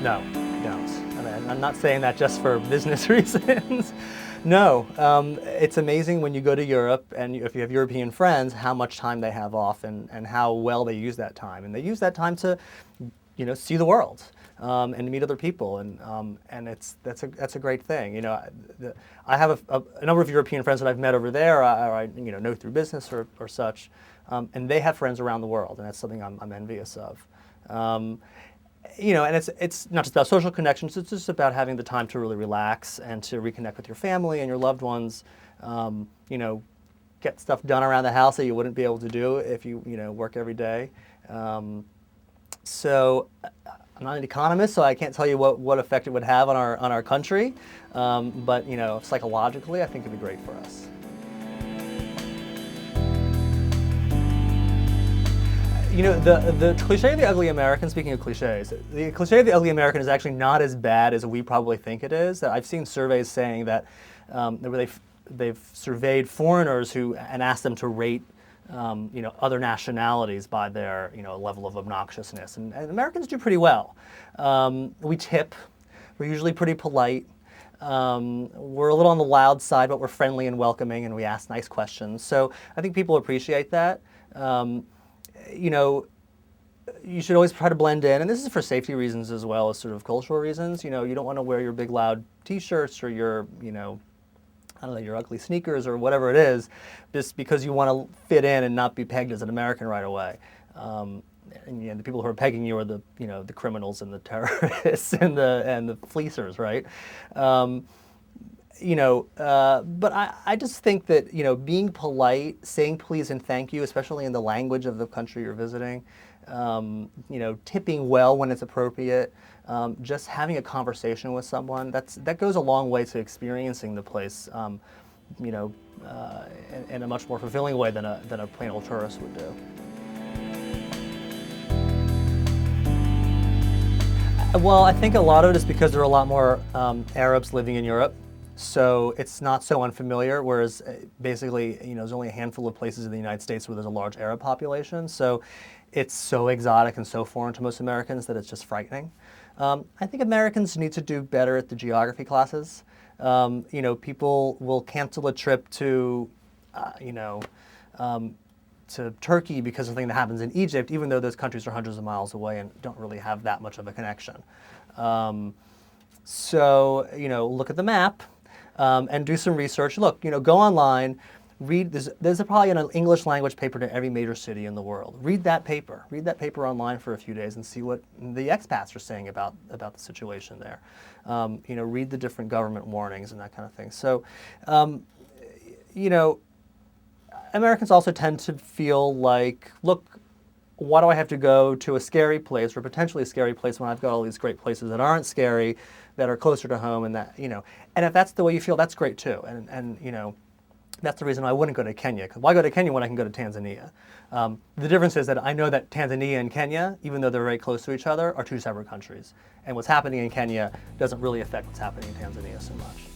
No, don't. I mean, I'm not saying that just for business reasons. No, it's amazing when you go to Europe and if you have European friends, how much time they have off and how well they use that time. And they use that time to, see the world and meet other people, and that's a great thing. I have a number of European friends that I've met over there, or I know through business or such, and they have friends around the world, and that's something I'm envious of. And it's not just about social connections, it's just about having the time to really relax and to reconnect with your family and your loved ones, get stuff done around the house that you wouldn't be able to do if you, work every day. So I'm not an economist, so I can't tell you what effect it would have on our country, but, psychologically, I think it'd be great for us. The cliche of the ugly American, speaking of cliches, the cliche of the ugly American is actually not as bad as we probably think it is. I've seen surveys saying that where they've surveyed foreigners and asked them to rate other nationalities by their level of obnoxiousness, and Americans do pretty well. We tip, we're usually pretty polite. We're a little on the loud side, but we're friendly and welcoming, and we ask nice questions. So I think people appreciate that. You should always try to blend in, and this is for safety reasons as well as sort of cultural reasons. You don't want to wear your big loud T-shirts or your, your ugly sneakers or whatever it is, just because you want to fit in and not be pegged as an American right away. And the people who are pegging you are the criminals and the terrorists and the fleecers, right? But I just think that, being polite, saying please and thank you, especially in the language of the country you're visiting, tipping well when it's appropriate, just having a conversation with someone, that goes a long way to experiencing the place, in a much more fulfilling way than a plain old tourist would do. Well, I think a lot of it is because there are a lot more Arabs living in Europe. So it's not so unfamiliar, whereas basically, there's only a handful of places in the United States where there's a large Arab population. So it's so exotic and so foreign to most Americans that it's just frightening. I think Americans need to do better at the geography classes. People will cancel a trip to Turkey because of something that happens in Egypt, even though those countries are hundreds of miles away and don't really have that much of a connection. So, look at the map. And do some research. Look, go online, read. There's probably an English language paper to every major city in the world. Read that paper. Read that paper online for a few days and see what the expats are saying about the situation there. Read the different government warnings and that kind of thing. So, Americans also tend to feel like, look, why do I have to go to a scary place or potentially a scary place when I've got all these great places that aren't scary, that are closer to home, and that, and if that's the way you feel, that's great too. And that's the reason I wouldn't go to Kenya. Because why go to Kenya when I can go to Tanzania? The difference is that I know that Tanzania and Kenya, even though they're very close to each other, are two separate countries. And what's happening in Kenya doesn't really affect what's happening in Tanzania so much.